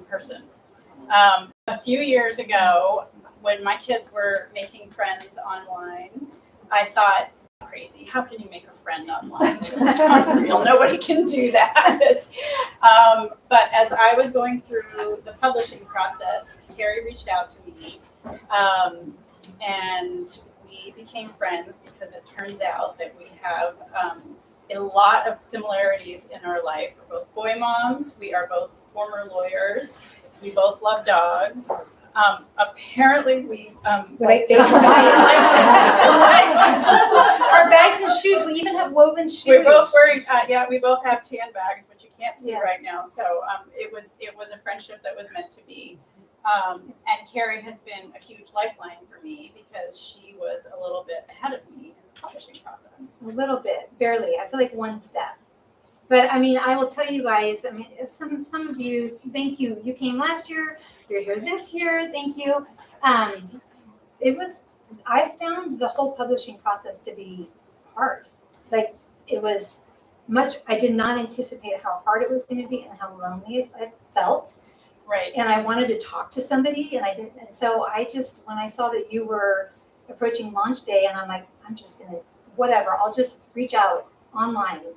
person. A few years ago, when my kids were making friends online, I thought, crazy, how can you make a friend online? It's unreal. Nobody can do that. But as I was going through the publishing process, Kerry reached out to me, and we became friends because it turns out that we have a lot of similarities in our life. We're both boy moms. We are both former lawyers. We both love dogs. Apparently, we Right. Our bags and shoes. We even have woven shoes. We're both wearing. We both have tan bags, which you can't see right now. So it was a friendship that was meant to be. And Kerry has been a huge lifeline for me because she was a little bit ahead of me in the publishing process. A little bit, barely. I feel like one step. But I mean, I will tell you guys, I mean, some of you, thank you. You came last year, you're here this year, thank you. I found the whole publishing process to be hard. Like, it was I did not anticipate how hard it was going to be and how lonely I felt. Right. And I wanted to talk to somebody, and I didn't. And so when I saw that you were approaching launch day, and I'm like, I'm just going to, whatever, I'll just reach out online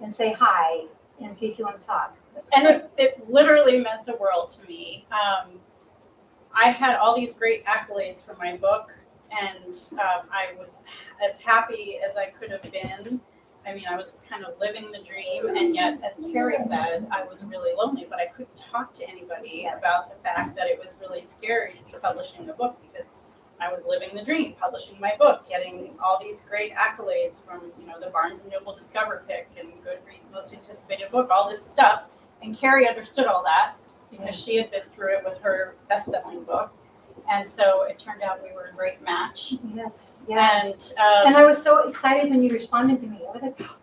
and say hi and see if you want to talk. And it literally meant the world to me. I had all these great accolades for my book, and I was as happy as I could have been. I mean, I was kind of living the dream, and yet, as Kerry said, I was really lonely, but I couldn't talk to anybody about the fact that it was really scary to be publishing a book because I was living the dream, publishing my book, getting all these great accolades from, the Barnes & Noble Discover Pick and Goodreads Most Anticipated Book, all this stuff. And Kerry understood all that because she had been through it with her best-selling book. And so it turned out we were a great match. Yes. Yeah. And I was so excited when you responded to me. I was like, oh,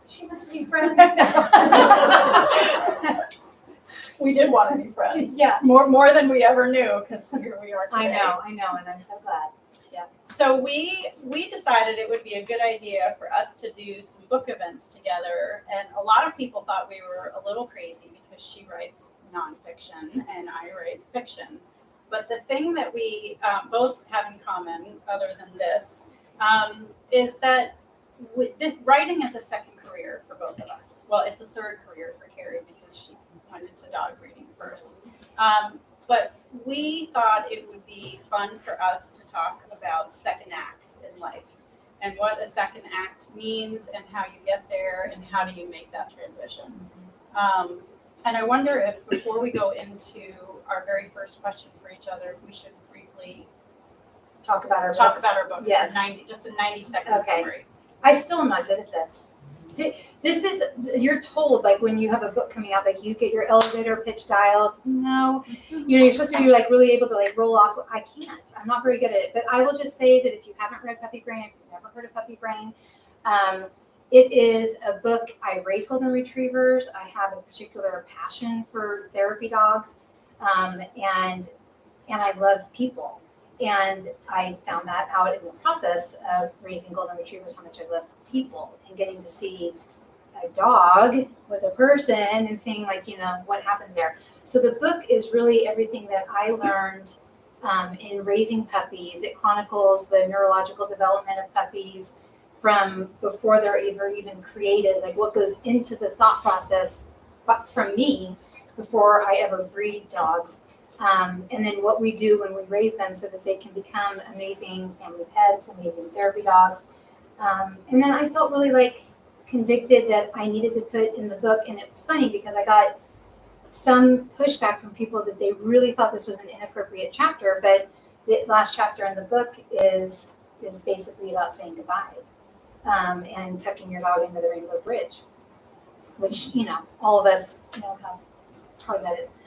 she wants to be friends. We did want to be friends. Yeah. More than we ever knew, because here we are today. I know, and I'm so glad. Yeah. So we decided it would be a good idea for us to do some book events together. And a lot of people thought we were a little crazy because she writes nonfiction and I write fiction. But the thing that we both have in common, other than this, is that this writing is a second career for both of us. Well, it's a third career for Kerry because she went into dog breeding first. But we thought it would be fun for us to talk about second acts in life and what a second act means and how you get there and how do you make that transition. And I wonder if before we go into our very first question for each other, if we should briefly talk about our books. Yes. Just a 90-second summary. I still am not good at this. This is, you're told, like, when you have a book coming out, like, you get your elevator pitch dialed. No, you're supposed to be like really able to like roll off. I can't. I'm not very good at it. But I will just say that if you haven't read Puppy Brain, if you've never heard of Puppy Brain, it is a book. I raise golden retrievers. I have a particular passion for therapy dogs, and I love people. And I found that out in the process of raising golden retrievers, how much I love people and getting to see a dog with a person and seeing what happens there. So the book is really everything that I learned in raising puppies. It chronicles the neurological development of puppies from before they're even created, like what goes into the thought process from me before I ever breed dogs. And then what we do when we raise them so that they can become amazing family pets, amazing therapy dogs. And then I felt really convicted that I needed to put in the book. And it's funny because I got some pushback from people that they really thought this was an inappropriate chapter. But the last chapter in the book is basically about saying goodbye and tucking your dog into the Rainbow Bridge, which, all of us know how hard that is.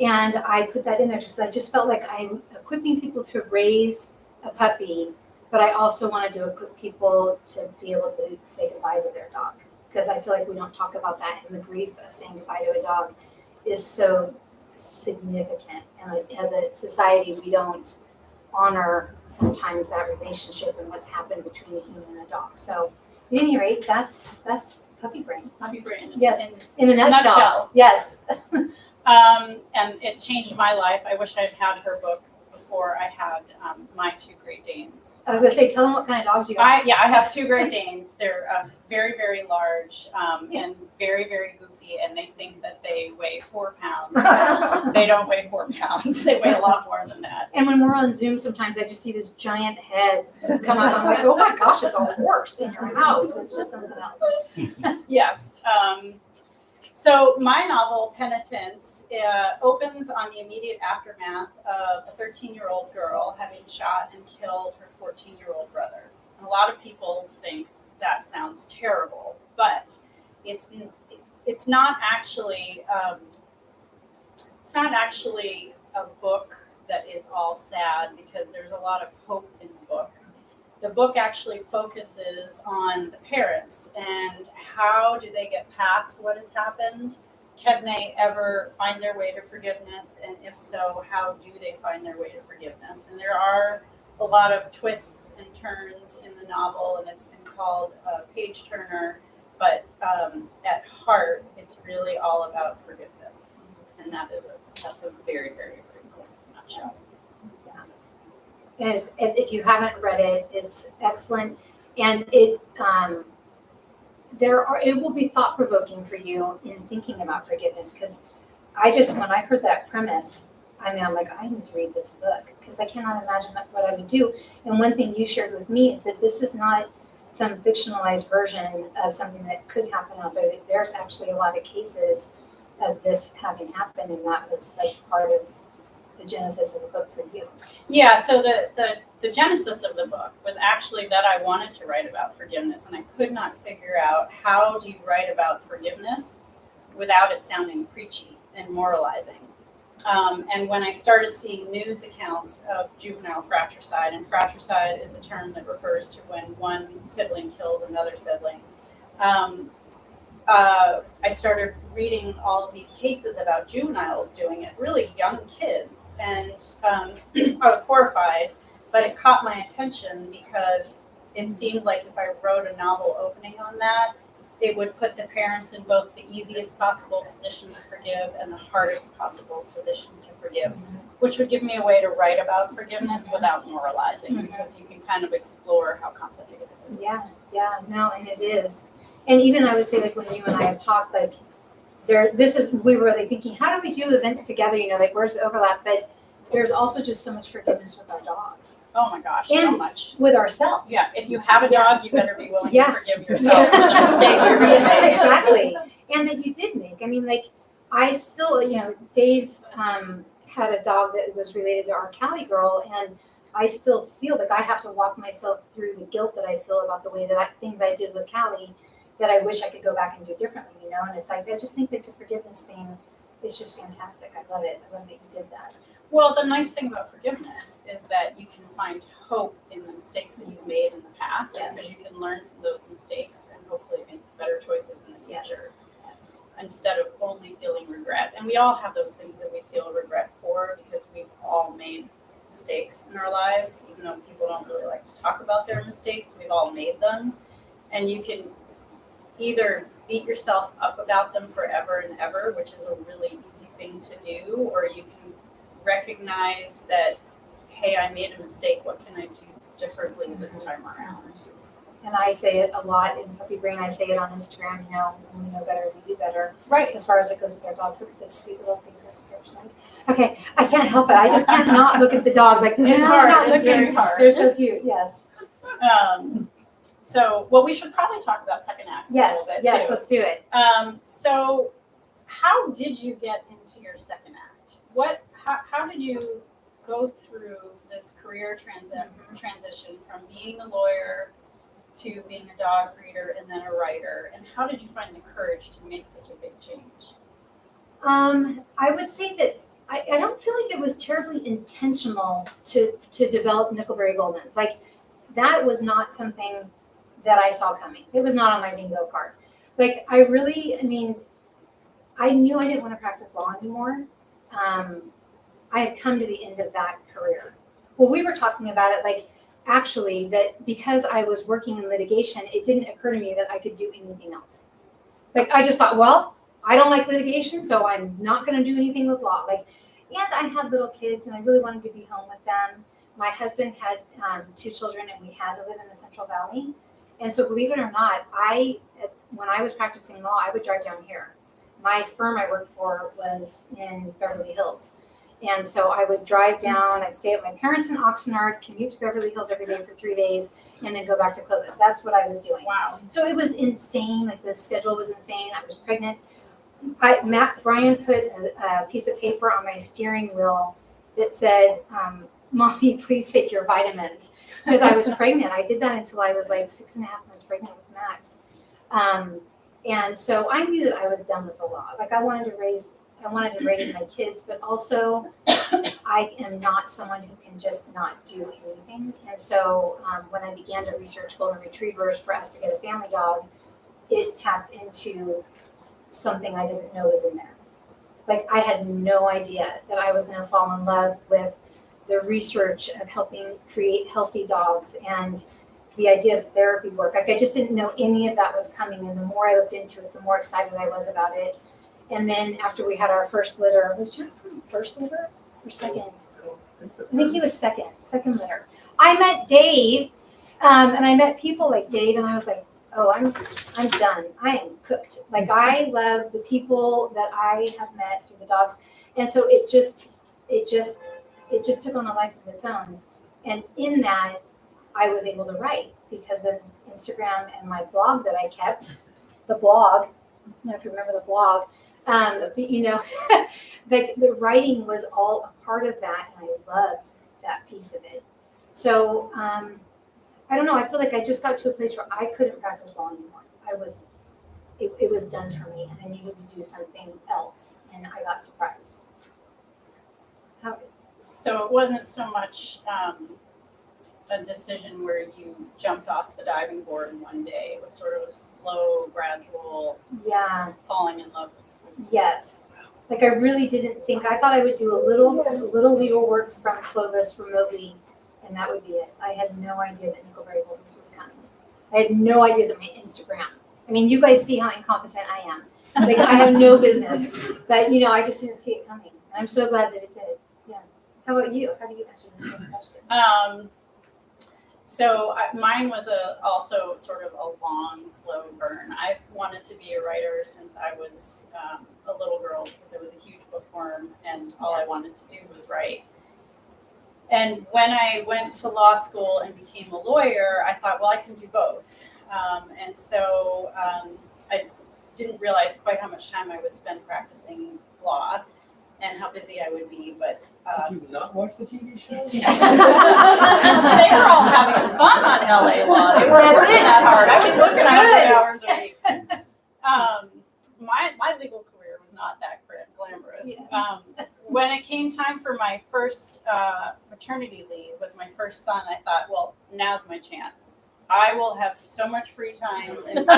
And I put that in there because I just felt like I'm equipping people to raise a puppy, but I also wanted to equip people to be able to say goodbye to their dog. Because I feel like we don't talk about that, and the grief of saying goodbye to a dog is so significant. And as a society, we don't honor sometimes that relationship and what's happened between a human and a dog. So at any rate, that's Puppy Brain. Puppy Brain. Yes, in a nutshell. Yes. And it changed my life. I wish I'd had her book before I had my 2 Great Danes. I was gonna say, tell them what kind of dogs you got. I have 2 Great Danes. They're very, very large and very, very goofy, and they think that they weigh 4 pounds. They don't weigh 4 pounds. They weigh a lot more than that. And when we're on Zoom, sometimes I just see this giant head come out. I'm like, oh my gosh, it's a horse in your house. It's just something else. Yes. So my novel, Penitence, opens on the immediate aftermath of a 13-year-old girl having shot and killed her 14-year-old brother. And a lot of people think that sounds terrible, but it's not actually a book that is all sad, because there's a lot of hope in the book. The book actually focuses on the parents and how do they get past what has happened? Can they ever find their way to forgiveness? And if so, how do they find their way to forgiveness? And there are a lot of twists and turns in the novel, and it's been called a page turner, but at heart, it's really all about forgiveness. And that's a very, very, very quick nutshell. If you haven't read it, it's excellent, and it will be thought provoking for you in thinking about forgiveness. Because when I heard that premise, I'm like, I need to read this book, because I cannot imagine what I would do. And one thing you shared with me is that this is not some fictionalized version of something that could happen out there. That there's actually a lot of cases of this having happened, and that was like part of the genesis of the book for you. Yeah, so the genesis of the book was actually that I wanted to write about forgiveness, and I could not figure out how do you write about forgiveness without it sounding preachy and moralizing. And when I started seeing news accounts of juvenile fratricide, and fratricide is a term that refers to when one sibling kills another sibling, I started reading all of these cases about juveniles doing it, really young kids, and I was horrified, but it caught my attention because it seemed like if I wrote a novel opening on that, it would put the parents in both the easiest possible position to forgive and the hardest possible position to forgive, which would give me a way to write about forgiveness without moralizing, because you can kind of explore how complicated it is. No, and it is. And even I would say, like, when you and I have talked, like, we were like thinking, how do we do events together? Like, where's the overlap? But there's also just so much forgiveness with our dogs. Oh my gosh, so much. With ourselves. Yeah, if you have a dog, you better be willing to forgive yourself for the mistakes you're going to make. Exactly. And that you did make. I mean, like, I still, Dave had a dog that was related to our Cali girl, and I still feel like I have to walk myself through the guilt that I feel about the way that things I did with Cali that I wish I could go back and do differently, And it's like, I just think that the forgiveness thing is just fantastic. I love it. I love that you did that. Well, the nice thing about forgiveness is that you can find hope in the mistakes that you've made in the past, because you can learn from those mistakes and hopefully make better choices in the future. Yes. Instead of only feeling regret. And we all have those things that we feel regret for, because we've all made mistakes in our lives, even though people don't really like to talk about their mistakes. We've all made them, and you can either beat yourself up about them forever and ever, which is a really easy thing to do, or you can recognize that, hey, I made a mistake, what can I do differently this time around? And I say it a lot in Puppy Brain. I say it on Instagram, when we know better, we do better. Right. As far as it goes with our dogs. Look at this sweet little face right here. Okay, I can't help it. I just can't not look at the dogs. Like, it's hard. It's very hard. They're so cute, yes. We should probably talk about second acts a little bit, yes, too. Let's do it. So how did you get into your second act? How did you go through this career transition from being a lawyer to being a dog breeder and then a writer? And how did you find the courage to make such a big change? I would say that I don't feel like it was terribly intentional to develop Nickelberry Goldens. Like, that was not something that I saw coming. It was not on my bingo card. Like, I knew I didn't want to practice law anymore. I had come to the end of that career. Well, we were talking about it, like, actually, that because I was working in litigation, it didn't occur to me that I could do anything else. Like, I just thought, well, I don't like litigation, so I'm not going to do anything with law. Like, and I had little kids, and I really wanted to be home with them. My husband had 2 children, and we had to live in the Central Valley. And so, believe it or not, when I was practicing law, I would drive down here. My firm I worked for was in Beverly Hills. And so I would drive down, I'd stay at my parents in Oxnard, commute to Beverly Hills every day for 3 days, and then go back to Clovis. That's what I was doing. Wow. So it was insane. Like, the schedule was insane. I was pregnant. Brian put a piece of paper on my steering wheel that said, Mommy, please take your vitamins. Because I was pregnant. I did that until I was like 6.5 months pregnant with Max. And so I knew that I was done with the law. Like, I wanted to raise my kids, but also I am not someone who can just not do anything. And so when I began to research golden retrievers for us to get a family dog, it tapped into something I didn't know was in there. Like, I had no idea that I was going to fall in love with the research of helping create healthy dogs and the idea of therapy work. Like, I just didn't know any of that was coming. And the more I looked into it, the more excited I was about it. And then after we had our first litter, was Jennifer first litter or second? I think he was second litter. I met Dave, and I met people like Dave, and I was like, oh, I'm done. I am cooked. Like, I love the people that I have met through the dogs. And so it just took on a life of its own. And in that, I was able to write because of Instagram and my blog that I kept. The blog, I don't know if you remember the blog. Like, the writing was all a part of that, and I loved that piece of it. So I don't know. I feel like I just got to a place where I couldn't practice law anymore. It was done for me, and I needed to do something else, and I got surprised. So it wasn't so much a decision where you jumped off the diving board in one day. It was sort of a slow, gradual, falling in love. Yes. Like, I really didn't think. I thought I would do a little legal work from Clovis remotely, and that would be it. I had no idea that Nickelberry Holdings was coming. I had no idea that my Instagram. I mean, you guys see how incompetent I am. Like, I have no business, but I just didn't see it coming. And I'm so glad that it did. Yeah. How about you? How do you answer the same question? So mine was also sort of a long, slow burn. I've wanted to be a writer since I was a little girl because I was a huge bookworm, and all I wanted to do was write. And when I went to law school and became a lawyer, I thought, well, I can do both. And so I didn't realize quite how much time I would spend practicing law and how busy I would be, but did you not watch the TV show? They were all having fun on LA Law. They weren't working that hard. I was working 100 hours a week. My legal career was not that glamorous. Yes. When it came time for my first maternity leave with my first son, I thought, well, now's my chance. I will have so much free time in maternity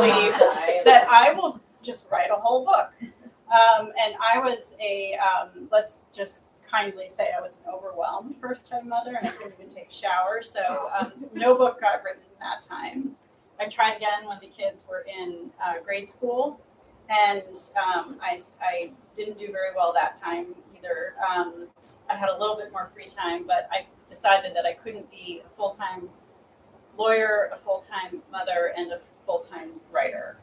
leave that I will just write a whole book. And I was let's just kindly say I was an overwhelmed first-time mother, and I couldn't even take a shower. So no book got written in that time. I tried again when the kids were in grade school, and I didn't do very well that time either. I had a little bit more free time, but I decided that I couldn't be a full-time lawyer, a full-time mother, and a full-time writer.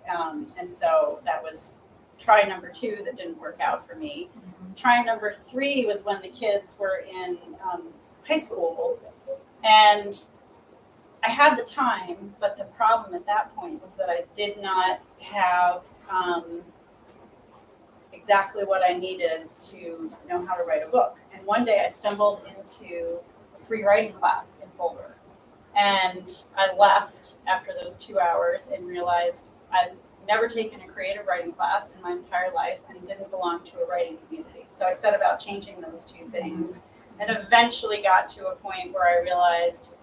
And so that was try number 2 that didn't work out for me. Mm-hmm. Try number 3 was when the kids were in high school, and I had the time, but the problem at that point was that I did not have exactly what I needed to know how to write a book. And one day I stumbled into a free writing class in Boulder, and I left after those 2 hours and realized I'd never taken a creative writing class in my entire life and didn't belong to a writing community. So I set about changing those 2 things, and eventually got to a point where I realized,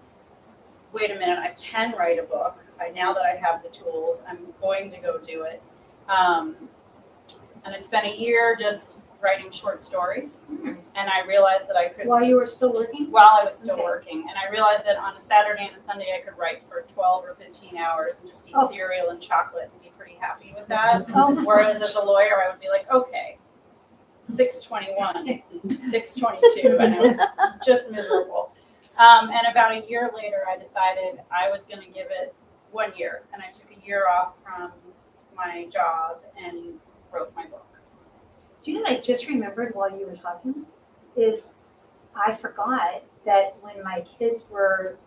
wait a minute, I can write a book. Now that I have the tools, I'm going to go do it. And I spent a year just writing short stories, and I realized that I could. While you were still working? While I was still Okay. working, and I realized that on a Saturday and a Sunday I could write for 12 or 15 hours and just eat cereal and chocolate and be pretty happy with that. Oh, Whereas as a lawyer, I would be like, okay, 621, 622, and it was just miserable. And about a year later, I decided I was going to give it 1 year, and I took a year off from my job and wrote my book. Do you know what I just remembered while you were talking? Is I forgot that when my kids were,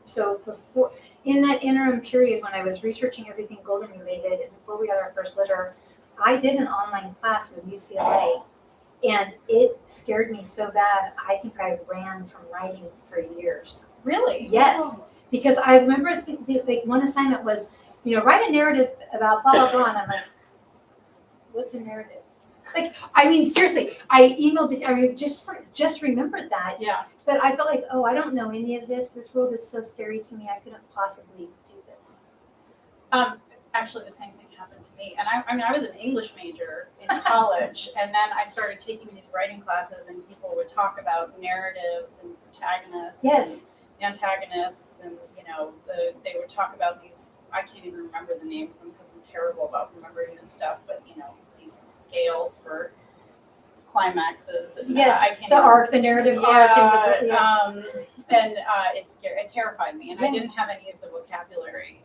so before, in that interim period when I was researching everything golden related and before we got our first litter, I did an online class with UCLA and it scared me so bad. I think I ran from writing for years. Really? Yes, because I remember like one assignment was, write a narrative about blah, blah, blah. And I'm like, what's a narrative? Like, I mean, seriously, I emailed it. I mean, just remembered that. Yeah. But I felt like, I don't know any of this. This world is so scary to me. I couldn't possibly do this. Actually, the same thing happened to me. And I was an English major in college, and then I started taking these writing classes, and people would talk about narratives and protagonists, Yes. and antagonists, and they would talk about these. I can't even remember the name of them because I'm terrible about remembering this stuff. But these scales for climaxes. And, Yes. I can't The even, arc, the narrative arc, and it terrified me, and I didn't have any of the vocabulary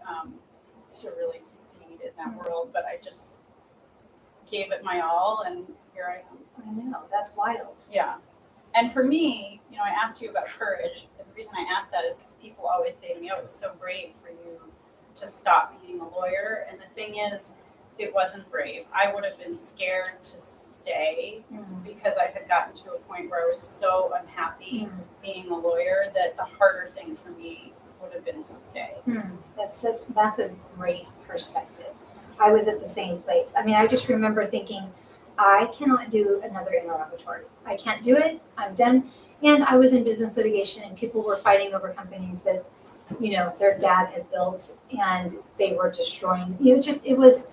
to really succeed in that world, but I just gave it my all, and here I am. I know, that's wild. Yeah. And for me, I asked you about courage. And the reason I asked that is because people always say to me, it was so brave for you to stop being a lawyer. And the thing is, it wasn't brave. I would have been scared to stay because I had gotten to a point where I was so unhappy being a lawyer that the harder thing for me would have been to stay. That's a great perspective. I was at the same place. I mean, I just remember thinking, I cannot do another interrogatory. I can't do it. I'm done. And I was in business litigation, and people were fighting over companies that, their dad had built, and they were destroying. It was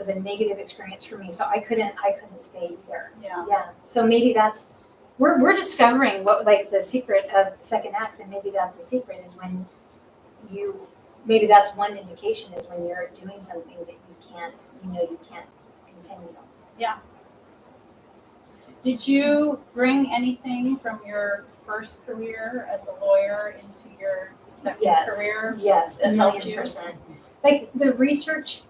a negative experience for me. So I couldn't stay either. Yeah. Yeah. So maybe that's we're discovering what like the secret of second acts, and maybe that's a secret is when maybe that's one indication is when you're doing something that you can't continue. Yeah. Did you bring anything from your first career as a lawyer into your second career? Yes, that helped 1,000,000%. Like the research,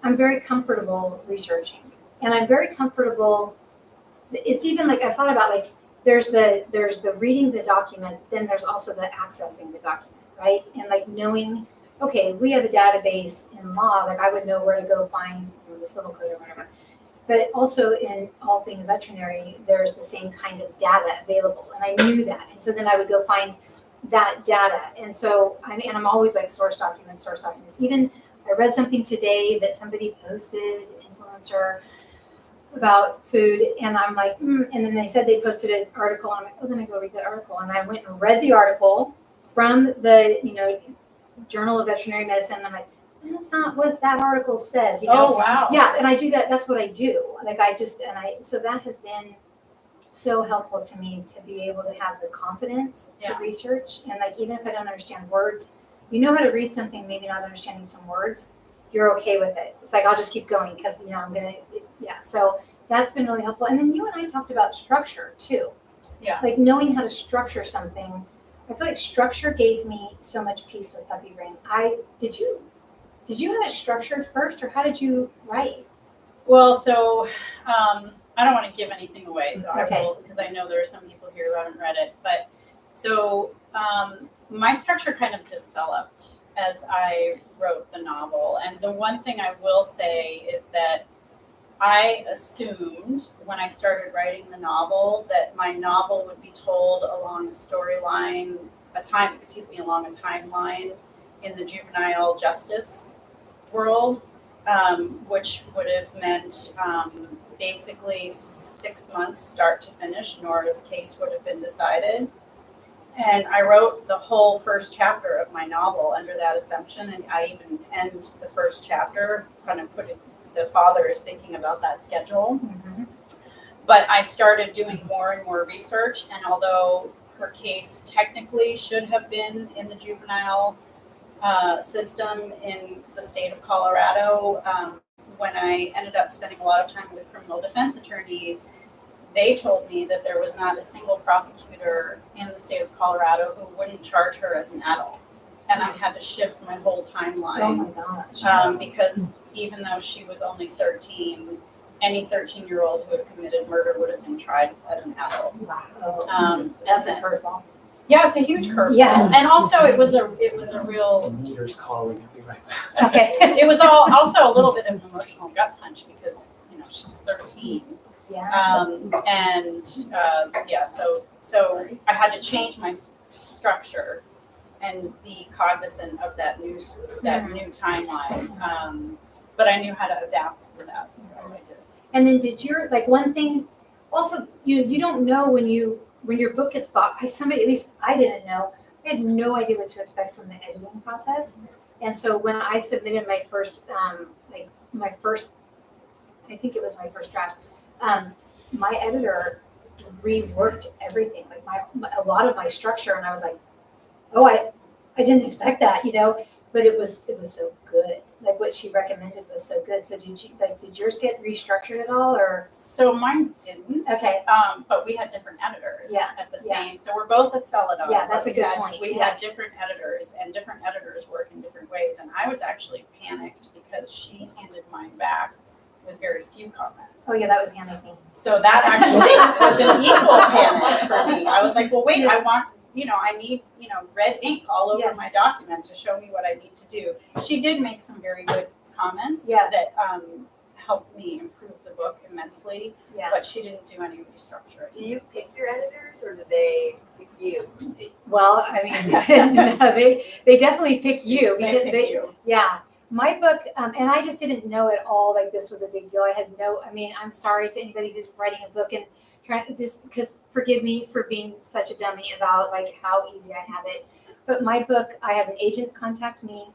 I'm very comfortable researching, and I'm very comfortable. It's even like I've thought about like there's the reading the document, then there's also the accessing the document, right? And like knowing, okay, we have a database in law, like I would know where to go find the civil code or whatever. But also in all things veterinary, there's the same kind of data available, and I knew that, and so then I would go find that data, and so I'm always like source documents. Even I read something today that somebody posted, influencer, about food, and I'm like, and then they said they posted an article, and I'm like, oh, then I go read that article, and I went and read the article from the Journal of Veterinary Medicine, and I'm like, that's not what that article says, Oh, wow. Yeah, and I do that. That's what I do. Like so that has been so helpful to me to be able to have the confidence to research, and like even if I don't understand words, how to read something, maybe not understanding some words, you're okay with it. It's like I'll just keep going because I'm gonna So that's been really helpful. And then you and I talked about structure too. Yeah. Like knowing how to structure something. I feel like structure gave me so much peace with Puppy Brain. Did you have it structured first, or how did you write? Well, so I don't want to give anything away, so Okay. I will, because I know there are some people here who haven't read it. But so my structure kind of developed as I wrote the novel. And the one thing I will say is that I assumed when I started writing the novel that my novel would be told along a storyline, along a timeline in the juvenile justice world, which would have meant basically 6 months start to finish. Nora's case would have been decided. And I wrote the whole first chapter of my novel under that assumption, and I even end the first chapter, kind of the father is thinking about that schedule. Mm-hmm. But I started doing more and more research, and although her case technically should have been in the juvenile system in the state of Colorado. When I ended up spending a lot of time with criminal defense attorneys, they told me that there was not a single prosecutor in the state of Colorado who wouldn't charge her as an adult. And I had to shift my whole Oh timeline my gosh. because even though she was only 13, any 13-year-old who had committed murder would have been tried as an adult. Wow. That's a curveball. Yeah, it's a huge curveball. Yeah. And also it was a real, Meter's calling. I'll be right back. Okay. it was also a little bit of an emotional gut punch because, she's 13. Yeah. So I had to change my structure and be cognizant of that new timeline. But I knew how to adapt to that, so I did. And then did your, like, one thing, also, you don't know when your book gets bought by somebody, at least I didn't know. I had no idea what to expect from the editing process. And so when I submitted my first, I think it was my first draft, my editor reworked everything, like a lot of my structure, and I was like, oh, I didn't expect that, but it was so good. Like what she recommended was so good. So did yours get restructured at all, or? So mine didn't. Okay. But we had different editors at the Yeah. same. So we're both at Celadon. Yeah, that's but a good point. We had different editors, and different editors work in different ways. And I was actually panicked because she handed mine back with very few comments. Oh yeah, that would panic me. So that actually was an equal panic for me. I was like, well, wait, I want, I need, red ink all over my document to show me what I need to do. She did make some very good comments that helped me improve the book immensely, but she didn't do any restructuring. Do you pick your editors or do they pick you? Well, I mean, no, they definitely pick you. They pick you. Yeah. My book, and I just didn't know at all, like this was a big deal. I'm sorry to anybody who's writing a book and trying, just because, forgive me for being such a dummy about like how easy I have it. But my book, I had an agent contact me.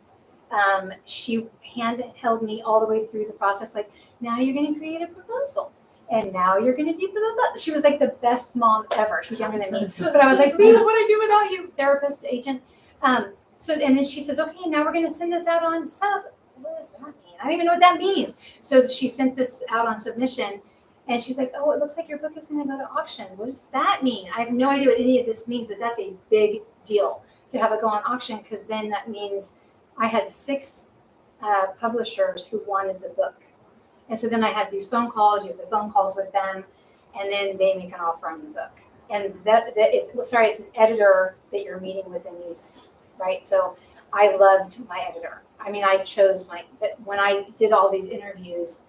She held me all the way through the process. Like, now you're going to create a proposal. And now you're going to do blah, blah, blah. She was like the best mom ever. She's younger than me. But I was like, what would I do without you, therapist, agent? So, and then she says, okay, now we're going to send this out on sub. What does that mean? I don't even know what that means. So she sent this out on submission, and she's like, oh, it looks like your book is going to go to auction. What does that mean? I have no idea what any of this means, but that's a big deal to have it go on auction, because then that means I had 6 publishers who wanted the book. And so then I had these phone calls, you have the phone calls with them, and then they make an offer on the book. And it's an editor that you're meeting with in these, right? So I loved my editor. I mean, I chose when I did all these interviews,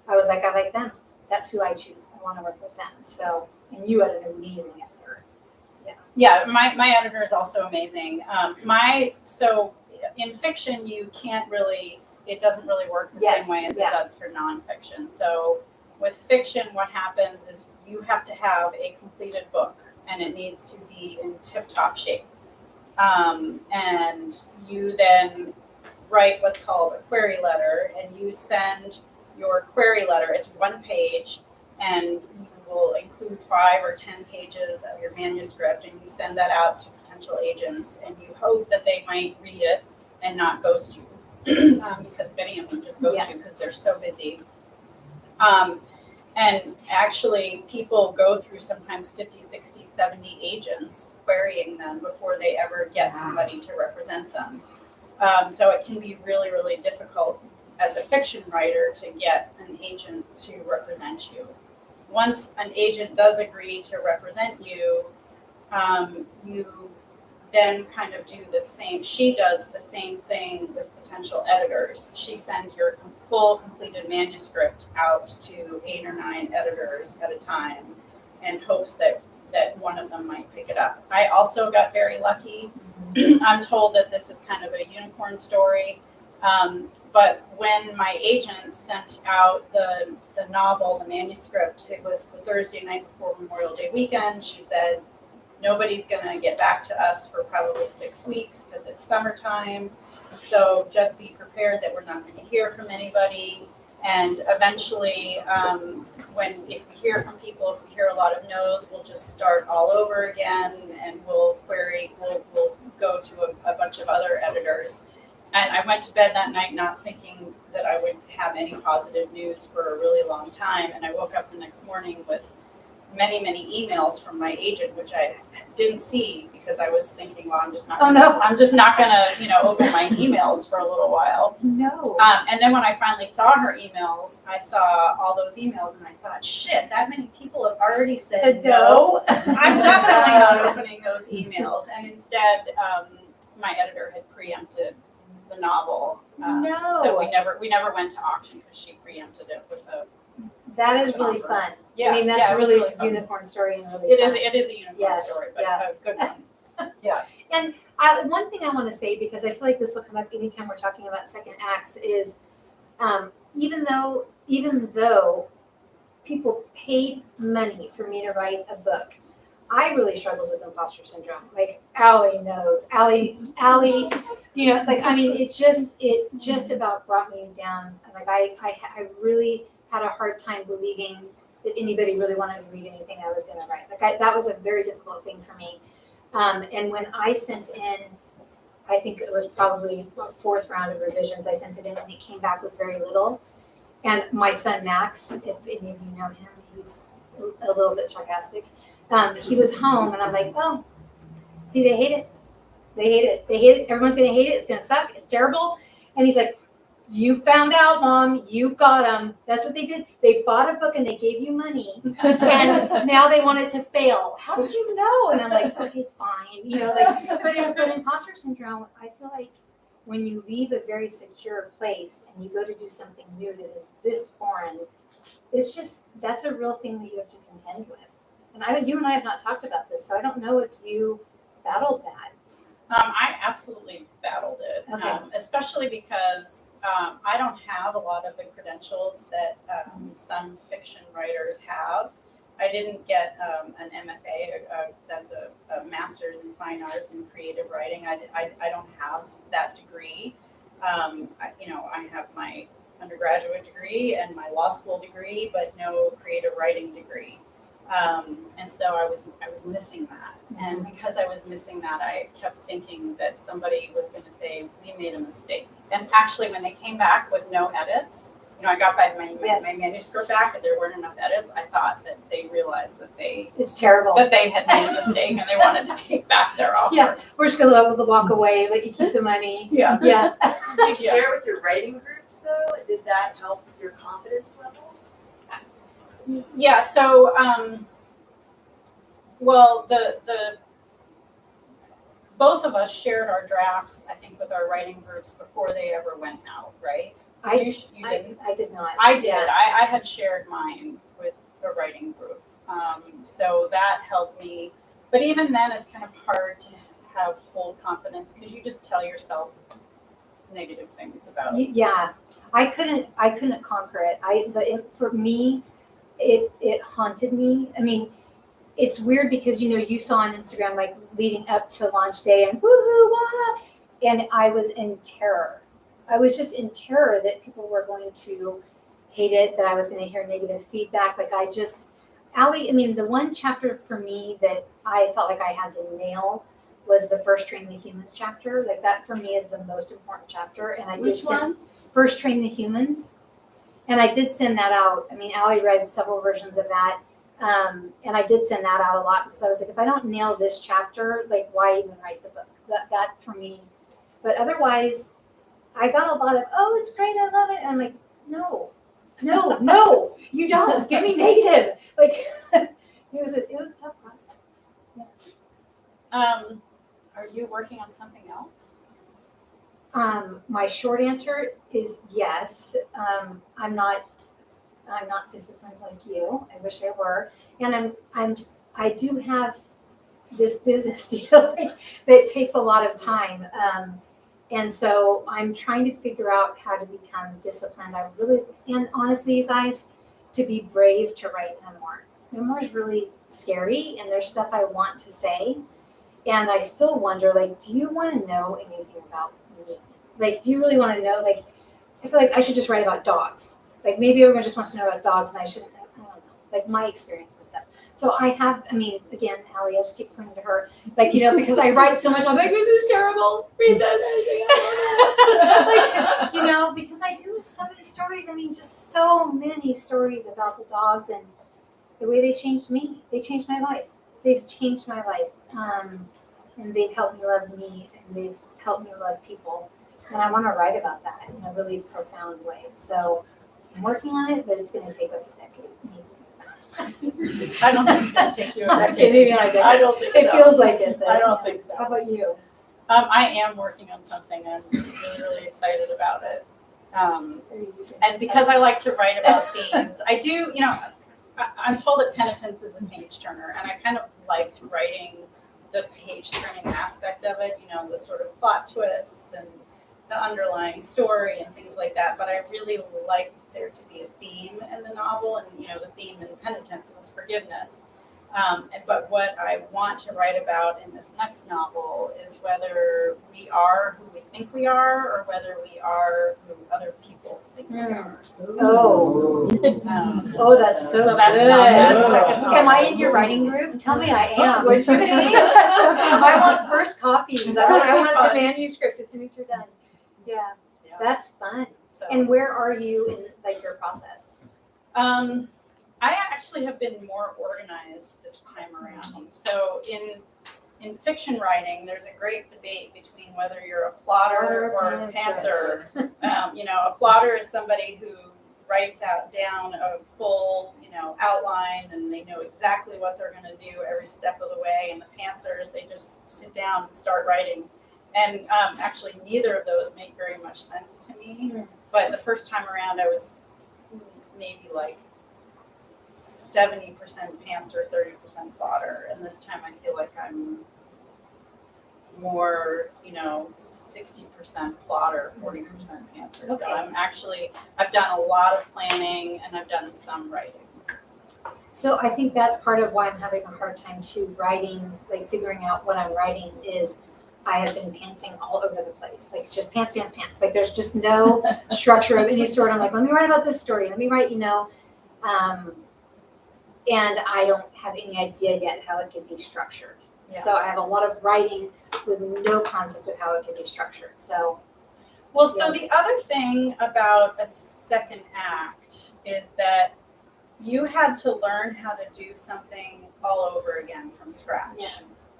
I was like, I like them. That's who I choose. I want to work with them. So, and you had an amazing editor. Yeah, my editor is also amazing. So in fiction, it doesn't really work the same way as it does for nonfiction. So with fiction, what happens is you have to have a completed book, and it needs to be in tip-top shape. And you then write what's called a query letter, and you send your query letter. It's 1 page, and you will include 5 or 10 pages of your manuscript, and you send that out to potential agents, and you hope that they might read it and not ghost you, because many of them just ghost you because they're so busy. And actually, people go through sometimes 50, 60, 70 agents querying them before they ever get somebody to represent them. So it can be really, really difficult as a fiction writer to get an agent to represent you. Once an agent does agree to represent you, you then kind of do the same. She does the same thing with potential editors. She sends your full completed manuscript out to 8 or 9 editors at a time and hopes that one of them might pick it up. I also got very lucky. I'm told that this is kind of a unicorn story. But when my agent sent out the novel, the manuscript, it was the Thursday night before Memorial Day weekend. She said, nobody's going to get back to us for probably 6 weeks because it's summertime. So just be prepared that we're not going to hear from anybody. And eventually, if we hear from people, if we hear a lot of no's, we'll just start all over again, and we'll go to a bunch of other editors. And I went to bed that night not thinking that I would have any positive news for a really long time. And I woke up the next morning with many, many emails from my agent, which I didn't see because I was thinking, well, I'm just not gonna, open my emails for a little while. No. And then when I finally saw her emails, I saw all those emails and I thought, shit, that many people have already said no. I'm definitely not opening those emails. And instead, my editor had preempted the novel. No. So we never went to auction because she preempted it with a. That is really fun. Yeah, I mean, that's yeah, it was really fun. unicorn story and really It fun. is a unicorn story, but a good one. Yeah. And one thing I want to say, because I feel like this will come up anytime we're talking about second acts, is even though people paid money for me to write a book, I really struggled with imposter syndrome. Like Allie knows. Allie, it just about brought me down. Like I really had a hard time believing that anybody really wanted to read anything I was going to write. Like that was a very difficult thing for me. And when I sent in, I think it was probably a fourth round of revisions, I sent it in and it came back with very little. And my son Max, if any of you know him, he's a little bit sarcastic. He was home and I'm like, oh, see, they hate it. They hate it. They hate it. Everyone's going to hate it. It's going to suck. It's terrible. And he's like, you found out, Mom. You got them. That's what they did. They bought a book and they gave you money. And now they want it to fail. How did you know? And I'm like, okay, fine. But imposter syndrome, I feel like when you leave a very secure place and you go to do something new that is this foreign, that's a real thing that you have to contend with. And you and I have not talked about this, so I don't know if you battled that. I absolutely battled it, Okay. especially because I don't have a lot of the credentials that some fiction writers have. I didn't get an MFA, that's a master's in fine arts and creative writing. I don't have that degree. I have my undergraduate degree and my law school degree, but no creative writing degree. And so I was missing that. And because I was missing that, I kept thinking that somebody was going to say, we made a mistake. And actually, when they came back with no edits, I got my manuscript back and there weren't enough edits, I thought that they realized that it's terrible. That they had made a mistake and they wanted to take back their offer. Yeah, we're just going to walk away, let you keep the money. Yeah. Yeah. Did you share with your writing groups though? Did that help your confidence level? Yeah, so the both of us shared our drafts, I think, with our writing groups before they ever went out, right? You didn't? I did not. I did. I had shared mine with a writing group. So that helped me. But even then, it's kind of hard to have full confidence because you just tell yourself negative things about it. Yeah, I couldn't conquer it. For me, it haunted me. I mean, it's weird because you saw on Instagram like leading up to launch day and woohoo, wah, and I was in terror. I was just in terror that people were going to hate it, that I was going to hear negative feedback. Like the one chapter for me that I felt like I had to nail was the First Train the Humans chapter. Like that for me is the most important chapter. And I did send First Train the Humans. And I did send that out. I mean, Allie read several versions of that. And I did send that out a lot because I was like, if I don't nail this chapter, like why even write the book? That for me. But otherwise, I got a lot of, oh, it's great, I love it. And I'm like, no, you don't. Give me negative. Like it was a tough process. Yeah. Are you working on something else? My short answer is yes. I'm not disciplined like you. I wish I were. And I do have this business deal that takes a lot of time. And so I'm trying to figure out how to become disciplined. And honestly, you guys, to be brave to write memoir. Memoir is really scary and there's stuff I want to say. And I still wonder, do you want to know anything about me? Do you really want to know? I feel like I should just write about dogs. Maybe everyone just wants to know about dogs and I shouldn't, I don't know. like my experience and stuff. So I have, I mean, again, Allie, I just keep pointing to her, like, you know, because I write so much, I'm like, this is terrible, read this. Like, you know, because I do have so many stories, I mean, just so many stories about the dogs and the way they changed me. They changed my life. They've changed my life. And they've helped me love me, and they've helped me love people. And I want to write about that in a really profound way. So I'm working on it, but it's going to take like a decade, maybe. I don't think it's gonna take you a decade. Okay, maybe not a decade. I don't think It so. feels like it. Though. I don't think so. How about you? I am working on something. I'm really excited about it. And because I like to write about themes, I do, you know, I'm told that penitence is a page turner, and I kind of liked writing the page turning aspect of it, you know, the sort of plot twists and the underlying story and things like that. But I really liked there to be a theme in the novel, and, you know, the theme in penitence was forgiveness. But what I want to write about in this next novel is whether we are who we think we are, or whether we are who other people think we are. Oh. Um, Oh, that's so, So that's good. not that second Am I novel. in your writing group? Tell me I am. What'd you think? I want first copies. I want the Fun. manuscript as soon as you're done. Yeah, Yeah. that's fun. So, And where are you in like your process? I actually have been more organized this time around. So in fiction writing, there's a great debate between whether you're a plotter or a pantser. You know, a plotter is somebody who writes out down a full, you know, outline, and they know exactly what they're going to do every step of the way. And the pantsers, they just sit down and start writing. And actually, neither of those make very much sense to me. But the first time around, I was maybe like 70% pantser, 30% plotter. And this time I feel like I'm more, you know, 60% plotter, 40% pantser. So Okay. I've done a lot of planning, and I've done some writing. So I think that's part of why I'm having a hard time too writing, like figuring out what I'm writing is I have been pantsing all over the place. Like just pants. Like there's just no structure of any sort. I'm like, let me write about this story. Let me write, you know, and I don't have any idea yet how it can be structured. Yeah. So I have a lot of writing with no concept of how it can be structured. So Well, so the other thing about a second act is that you had to learn how to do something all over again from scratch. Yeah.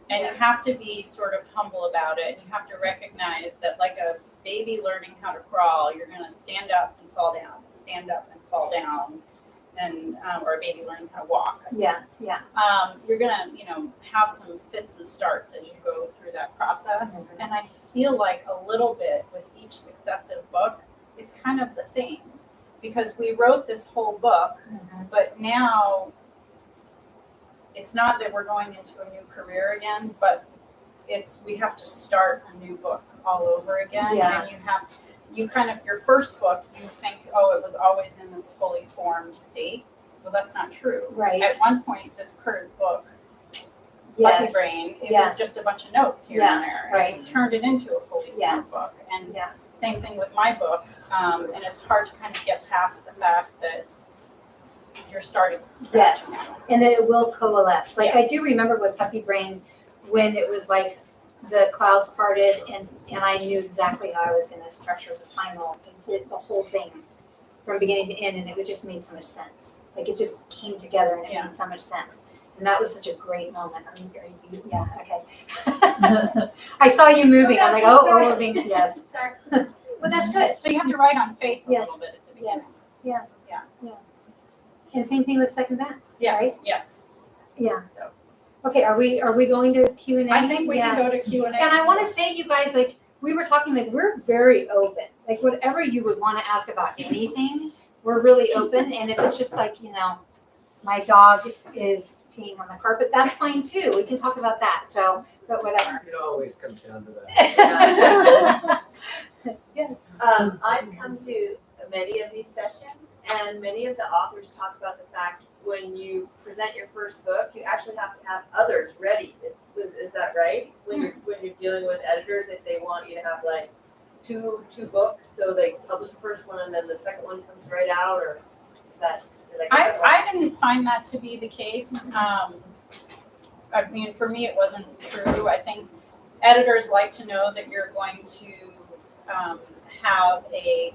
And you have to be sort of humble about it. You have to recognize that, like a baby learning how to crawl, you're going to stand up and fall down, stand up and fall down, and or a baby learning how to walk. yeah. You're going to, you know, have some fits and starts as you go through that process. Mhm. And I feel like a little bit with each successive book, it's kind of the same, because we wrote this whole book, but now it's not that we're going into a new career again, but we have to start a new book all over again. Yeah. And you kind of, your first book, you think, oh, it was always in this fully formed state. Well, that's not true. Right. At one point, this current book, Puppy Yes. Brain, it Yeah. was just a bunch of notes here Yeah, and there. right. And we turned it into a fully formed Yes. book. And Yeah. same thing with my book. And it's hard to kind of get past the fact that you're starting from scratch Yes. now. And then it will coalesce. Like I Yes. do remember with Puppy Brain when it was like the clouds parted and I knew exactly how I was going to structure the final, the whole thing from beginning to end, and it just made so much sense. Like it just came together and it Yeah. made so much sense. And that was such a great moment. Yeah, okay. I saw you moving. I'm like, oh, we're moving. Yes. Sorry. Well, that's good. So you have to write on faith a Yes. little bit at the beginning. Yes. Yeah. Yeah. And same thing with second backs, Yes. right? Yes. Yeah. So Okay. Are we going to Q&A? I think we Yeah. can go to Q&A. And I want to say, you guys, like, we were talking, like, we're very open. Like, whatever you would want to ask about anything, we're really open. And if it's just like, you know, my dog is peeing on the carpet, that's fine too. We can talk about that. So, but whatever. It always comes down to that. Yes. I've come to many of these sessions, and many of the authors talk about the fact when you present your first book, you actually have to have others ready. Is that right? When you're dealing with editors, if they want you to have like two books, so they publish the first one and then the second one comes right out, or is that? I didn't find that to be the case. I mean, for me, it wasn't true. I think editors like to know that you're going to have a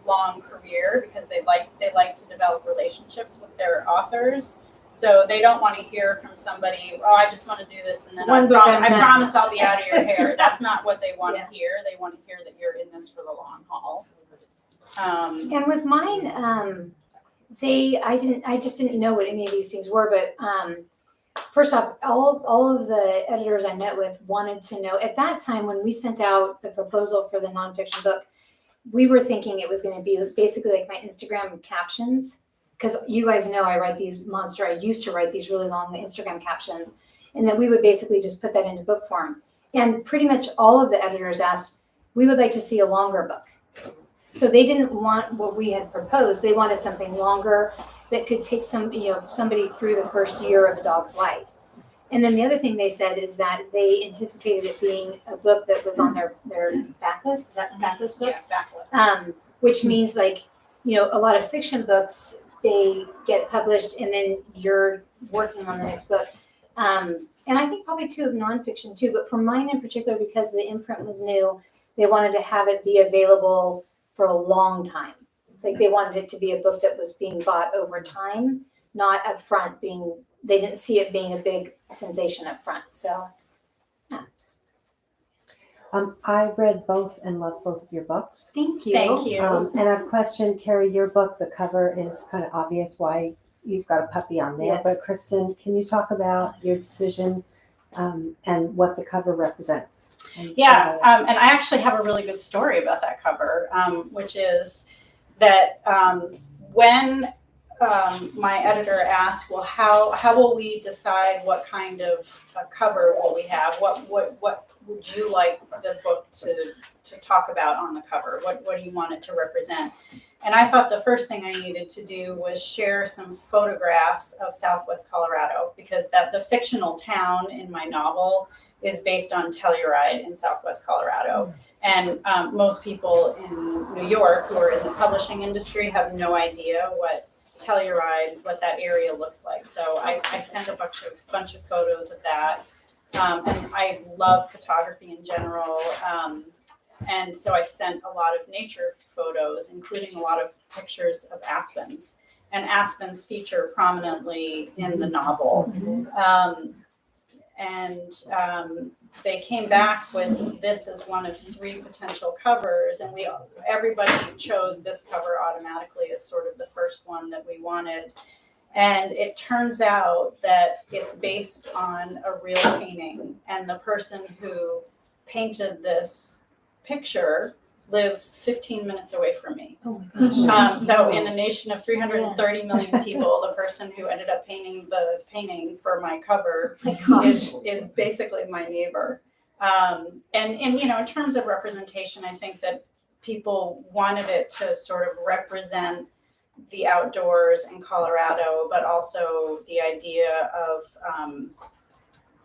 long career because they like to develop relationships with their authors. So they don't want to hear from somebody, oh, I just want to do this and then I promise I'll be out of your hair. That's not what they want to hear. They want to hear that you're in this for the long haul. And with mine, I just didn't know what any of these things were, but first off, all of the editors I met with wanted to know, at that time when we sent out the proposal for the nonfiction book, we were thinking it was going to be basically like my Instagram captions, because you guys know I used to write these really long Instagram captions, and then we would basically just put that into book form. And pretty much all of the editors asked, we would like to see a longer book. So they didn't want what we had proposed. They wanted something longer that could take somebody through the first year of a dog's life. And then the other thing they said is that they anticipated it being a book that was on their backlist. Is that backlist book? Yeah, backlist. Which means a lot of fiction books, they get published and then you're working on the next book. And I think probably too of nonfiction too, but for mine in particular, because the imprint was new, they wanted to have it be available for a long time. Like they wanted it to be a book that was being bought over time, not up front they didn't see it being a big sensation up front. So, yeah. I read both and loved both of your books. Thank you. Thank you. And I've questioned, Kerry, your book, the cover is kind of obvious why you've got a puppy on there. Yes. But Kristen, can you talk about your decision and what the cover represents? Yeah, and I actually have a really good story about that cover, which is that when my editor asked, well, how will we decide what kind of cover will we have? What would you like the book to talk about on the cover? What do you want it to represent? And I thought the first thing I needed to do was share some photographs of Southwest Colorado, because the fictional town in my novel is based on Telluride in Southwest Colorado. And most people in New York who are in the publishing industry have no idea what Telluride, what that area looks like. So I sent a bunch of photos of that. And I love photography in general. And so I sent a lot of nature photos, including a lot of pictures of aspens. And aspens feature prominently in the novel. They came back with this as one of 3 potential covers, and everybody chose this cover automatically as sort of the first one that we wanted. And it turns out that it's based on a real painting, and the person who painted this picture lives 15 minutes away from me. Oh my gosh. So in a nation of 330 million people, the person who ended up painting the painting for my cover is basically my neighbor. And in terms of representation, I think that people wanted it to sort of represent the outdoors in Colorado, but also the idea of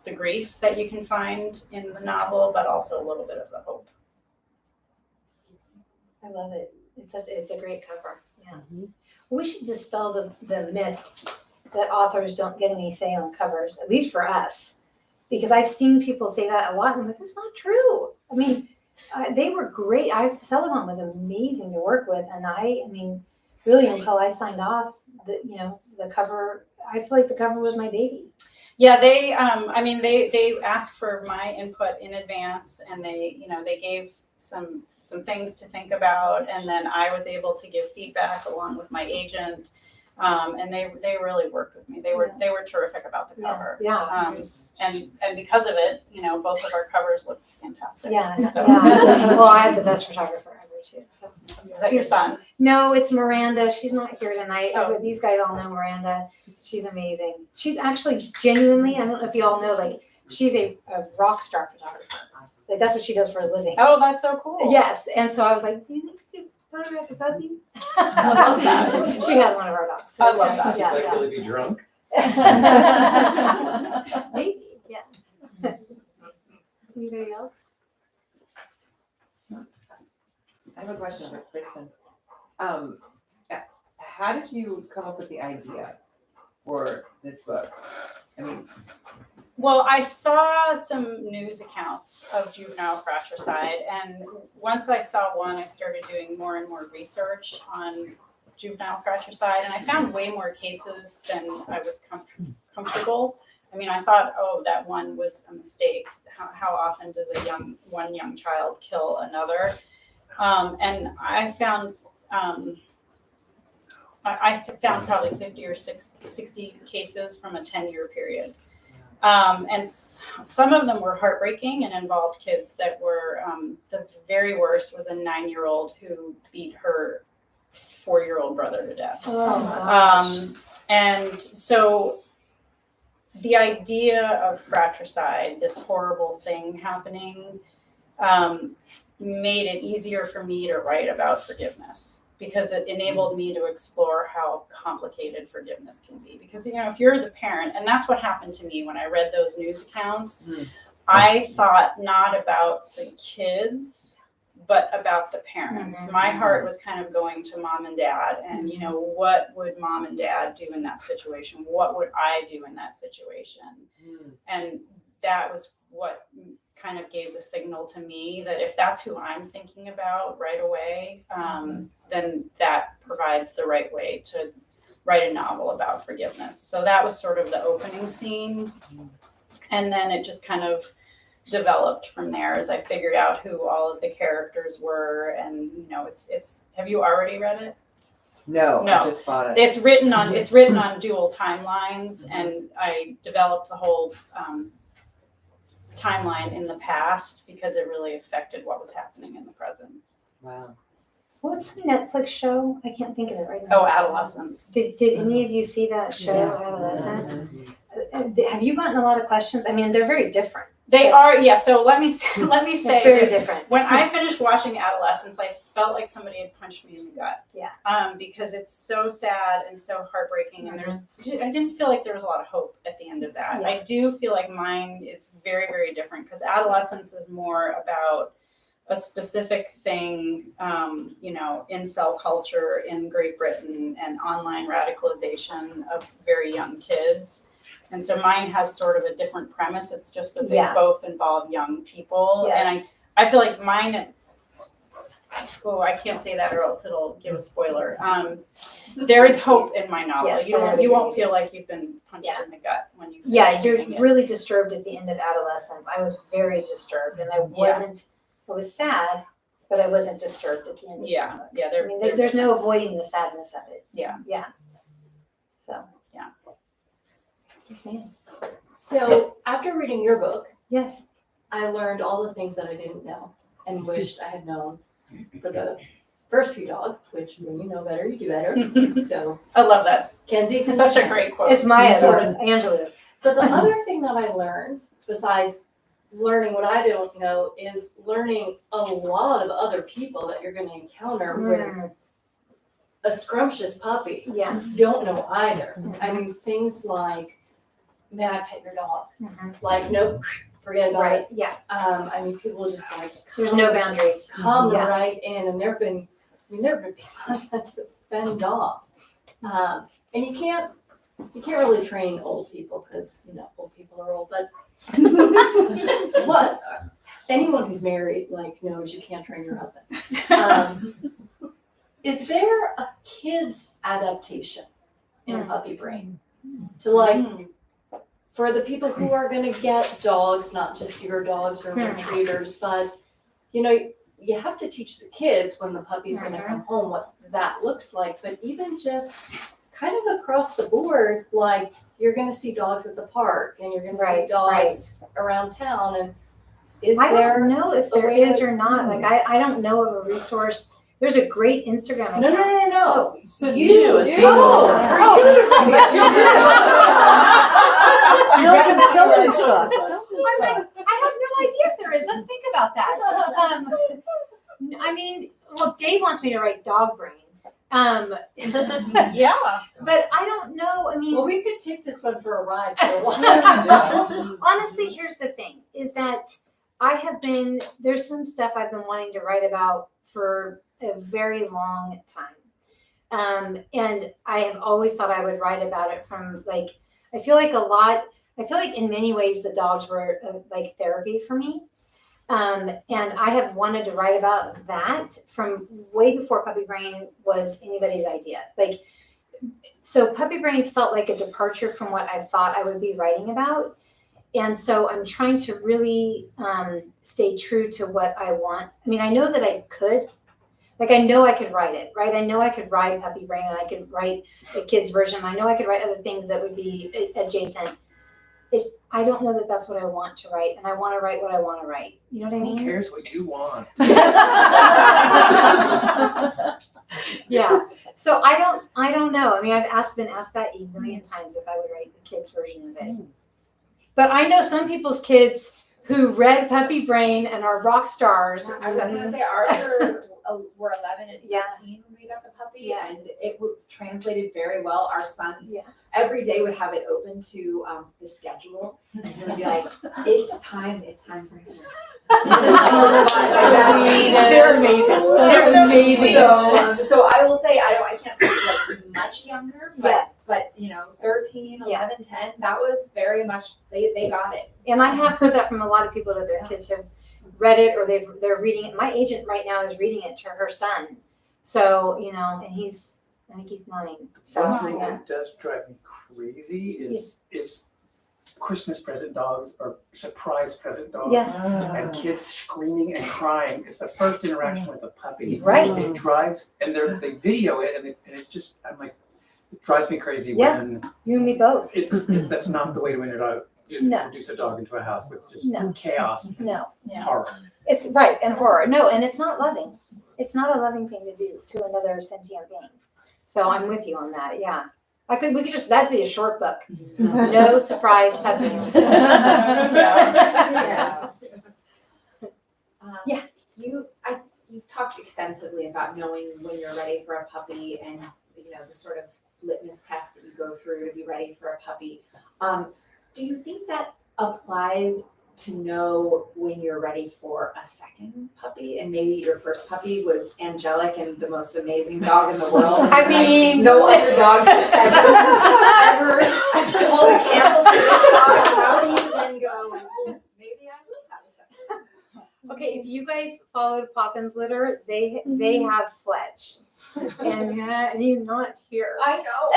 the grief that you can find in the novel, but also a little bit of the hope. I love it. It's a great cover. Yeah. We should dispel the myth that authors don't get any say on covers, at least for us, because I've seen people say that a lot, and I'm like, that's not true. I mean, they were great. Sullivan was amazing to work with, and I mean, really until I signed off, the cover. I feel like the cover was my baby. Yeah, they asked for my input in advance, and they gave some things to think about, and then I was able to give feedback along with my agent, and they really worked with me. They were terrific about the cover. Yeah. And because of it, both of our covers look fantastic. Yeah. So. Yeah. Well, I had the best photographer ever too. So. Is that your son? No, it's Miranda. She's not here tonight. Oh. These guys all know Miranda. She's amazing. She's actually genuinely, I don't know if you all know, like she's a rock star photographer. Like that's what she does for a living. Oh, that's so cool. Yes. And so I was like, do you think you could photograph a puppy? I love that. She has one of our dogs. So I love that. She's like, will he be drunk? Maybe, yeah. Anybody else? I have a question for Kristen. how did you come up with the idea for this book? I mean, Well, I saw some news accounts of juvenile fratricide, and once I saw one, I started doing more and more research on juvenile fratricide, and I found way more cases than I was comfortable. I mean, I thought, oh, that one was a mistake. How often does one young child kill another? And I found I found probably 50 or 60 cases from a 10-year period. And some of them were heartbreaking and involved kids that were, the very worst was a 9-year-old who beat her 4-year-old brother to death. Oh, gosh. And so the idea of fratricide, this horrible thing happening, made it easier for me to write about forgiveness, because it enabled me to explore how complicated forgiveness can be. Because, you know, if you're the parent, and that's what happened to me when I read those news accounts, I thought not about the kids, but about the parents. Mm-hmm. My heart was kind of going to mom and dad, and, you know, what would mom and dad do in that situation? What would I do in that situation? And that was what kind of gave the signal to me that if that's who I'm thinking about right away, then that provides the right way to write a novel about forgiveness. So that was sort of the opening scene. And then it just kind of developed from there as I figured out who all of the characters were. And, you know, it's have you already read it? no, No. I just bought it. It's written on dual timelines, and I developed the whole timeline in the past because it really affected what was happening in the present. Wow. What's the Netflix show? I can't think of it right now. Oh, Adolescence. Did any of you see that show, Adolescence? Have you gotten a lot of questions? I mean, they're very different. They are, yeah. So let me say They're very different. when I finished watching Adolescence, I felt like somebody had punched me in the gut. Yeah. Because it's so sad and so heartbreaking, and I didn't feel like there was a lot of hope at the end of that. Yeah. I do feel like mine is very, very different, because Adolescence is more about a specific thing, you know, incel culture in Great Britain and online radicalization of very young kids. And so mine has sort of a different premise. It's just that they both involve young people. Yes. And I feel like mine, I can't say that or else it'll give a spoiler. There is hope in my novel. Yes, You won't feel like you've been punched in the gut when you finish You're reading it. really disturbed at the end of Adolescence. I was very disturbed, and I was sad, but I wasn't disturbed at the end of the book. I mean, there's no avoiding the sadness of it. Yeah. So. Yeah. Yes, ma'am. So after reading your book, Yes. I learned all the things that I didn't know and wished I had known for the first few dogs, which when you know better, you do better. So I love that. Kenzie can Such a attest. great quote. It's Maya, Sort or Angela. But the other thing that I learned, besides learning what I don't know, is learning a lot of other people that you're going to encounter with a scrumptious puppy. Yeah. Don't know either. I mean, things like, may I pet your dog? Like, nope, forget about it. Yeah. I mean, people just like, There's no boundaries. come Yeah. right in, and there have been people I've had to fend off. And you can't really train old people, because, you know, old people are old, but what, anyone who's married, like, knows you can't train your husband. Is there a kid's adaptation in Puppy Brain to, like, for the people who are going to get dogs, not just your dogs or retrievers, but, you know, you have to teach the kids when the puppy's going to come home what that looks like, but even just kind of across the board, like, you're going to see dogs at the park, and you're going to see dogs around town, and I don't know if there way is to- or not. Like, I don't know of a resource. There's a great Instagram account. No. You. Children's book. I'm like, I have no idea if there is. Let's think about that. I mean, well, Dave wants me to write Dog Brain. Yeah. But I don't know. I mean, Well, we could take this one for a ride for a while. honestly, here's the thing, is that there's some stuff I've been wanting to write about for a very long time. And I have always thought I would write about it from like, I feel like in many ways the dogs were like therapy for me. And I have wanted to write about that from way before Puppy Brain was anybody's idea. Like, so Puppy Brain felt like a departure from what I thought I would be writing about. And so I'm trying to really stay true to what I want. I mean, I know that I could. Like, I know I could write it, right? I know I could write Puppy Brain and I could write a kid's version. I know I could write other things that would be adjacent. I don't know that that's what I want to write, and I want to write what I want to write. You know what I mean? Who cares what you want? Yeah. So I don't know. I mean, I've been asked that a million times if I would write the kids' version of it. But I know some people's kids who read Puppy Brain and are rock stars. I was gonna say ours were 11 and 13 Yeah. when we got the puppy, Yeah. and it translated very well. Our sons Yeah. every day would have it open to the schedule, and he would be like, "It's time for him." They're amazing. They're amazing. So I will say I can't say like much younger, but 13, 11, 10, that was very much they got it. And I have heard that from a lot of people that their kids have read it or they're reading it. My agent right now is reading it to her son. So, and I think he's 9. So One thing yeah. that does drive me crazy is Christmas present dogs or surprise present dogs. Yes. And kids screaming and crying. It's the first interaction with a puppy. Right. It drives, and they video it, and it just, I'm like, it drives me crazy Yeah. when You and me both. it's that's not the way to introduce a dog into a house with just No. chaos, No. Yeah. horror. It's right, and horror. No, and it's not loving. It's not a loving thing to do to another sentient being. So I'm with you on that. Yeah. That'd be a short book. No surprise puppies. Yeah. Yeah. You've talked extensively about knowing when you're ready for a puppy and the sort of litmus test that you go through to be ready for a puppy. Do you think that applies to know when you're ready for a second puppy, and maybe your first puppy was angelic and the most amazing dog in the world? I mean, no other dog has ever hold a candle for this dog. How do you then go, well, maybe I will have a second? Okay, if you guys followed Poppins Litter, they have Fletch. And he's not here. I know.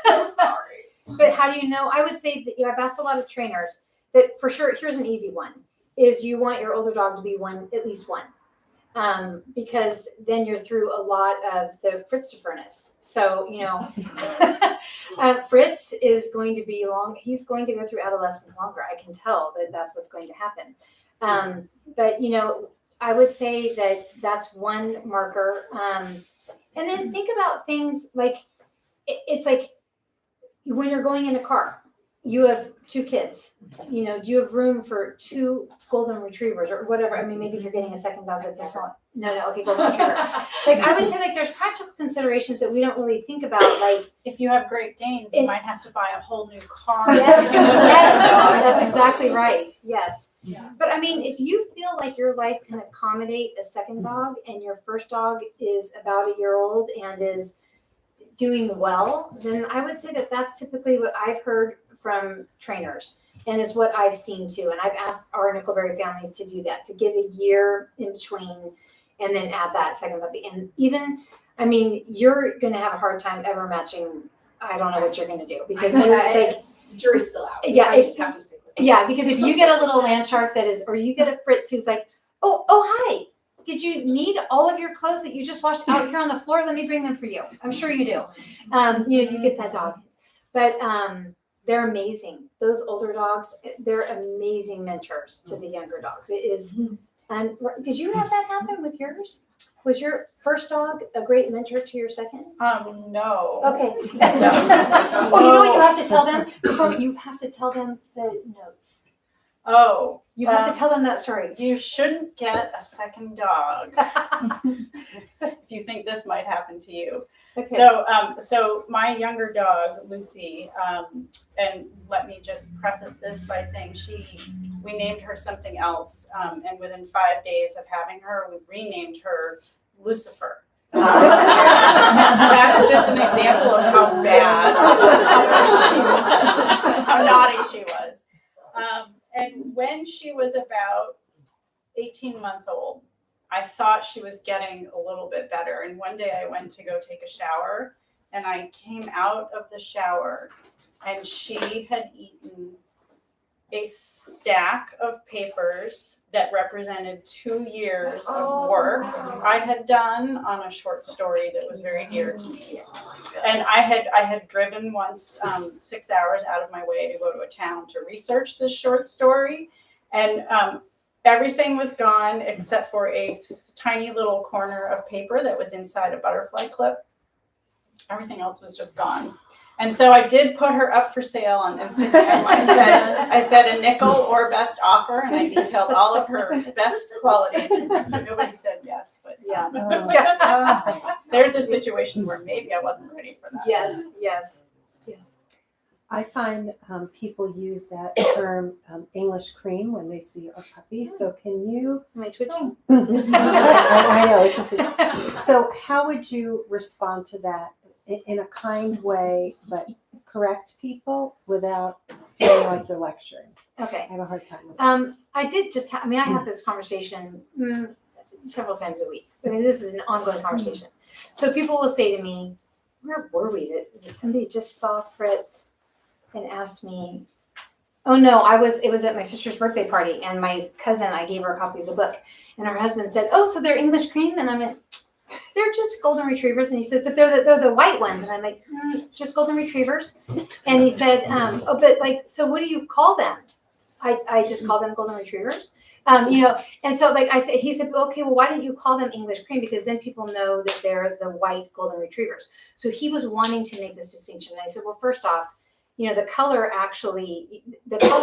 So sorry. But how do you know? I would say that I've asked a lot of trainers that for sure, here's an easy one, is you want your older dog to be at least one. Because then you're through a lot of the Fritz-to-furness. So, Fritz is going to be he's going to go through adolescence longer. I can tell that that's what's going to happen. But, I would say that that's one marker. And then think about things like, it's like when you're going in a car, you have 2 kids, do you have room for 2 golden retrievers or whatever? I mean, maybe if you're getting a second dog, that's a small, okay, golden retriever. Like, I would say like there's practical considerations that we don't really think about. Like If you have Great Danes, you might have to buy a whole new car. yes, that's exactly right. Yes. Yeah. But I mean, if you feel like your life can accommodate a second dog and your first dog is about a year old and is doing well, then I would say that that's typically what I've heard from trainers and is what I've seen too. And I've asked our Nickelberry families to do that, to give a year in between and then add that second puppy. And even, I mean, you're going to have a hard time ever matching. I don't know what you're going to do because you're like, the jury's still out. Yeah, I just have to stick with it. yeah, because if you get a little land shark or you get a Fritz who's like, oh, hi, did you need all of your clothes that you just washed out here on the floor? Let me bring them for you. I'm sure you do. You get that dog. But they're amazing. Those older dogs, they're amazing mentors to the younger dogs. It is. And did you have that happen with yours? Was your first dog a great mentor to your second? No. Okay. Oh, you know what you have to tell them? You have to tell them the notes. Oh. You have to tell them that story. You shouldn't get a second dog if you think this might happen to you. Okay. So my younger dog, Lucy, and let me just preface this by saying we named her something else, and within 5 days of having her, we renamed her Lucifer. That is just an example of how bad she was, how naughty she was. And when she was about 18 months old, I thought she was getting a little bit better. And one day I went to go take a shower, and I came out of the shower, and she had eaten a stack of papers that represented 2 years of work I had done on a short story that was very dear to me. And I had driven once 6 hours out of my way to go to a town to research this short story, and everything was gone except for a tiny little corner of paper that was inside a butterfly clip. Everything else was just gone. And so I did put her up for sale on Instagram. I said a nickel or best offer, and I detailed all of her best qualities. Nobody said yes, but there's a situation where maybe I wasn't ready for that. Yes. I find people use that term English cream when they see a puppy. So can you? Am I twitching? I know. It's just, so how would you respond to that in a kind way, but correct people without feeling like you're lecturing? Okay. I have a hard time with that. I did just, I have this conversation several times a week. I mean, this is an ongoing conversation. So people will say to me, where were we? That somebody just saw Fritz and asked me, oh no, it was at my sister's birthday party, and my cousin, I gave her a copy of the book, and her husband said, oh, so they're English cream? And I went, they're just golden retrievers. And he said, but they're the white ones. And I'm like, just golden retrievers. And he said, oh, but like, so what do you call them? I just call them golden retrievers. And so like I said, he said, okay, well, why didn't you call them English cream? Because then people know that they're the white golden retrievers. So he was wanting to make this distinction. And I said, well, first off, the color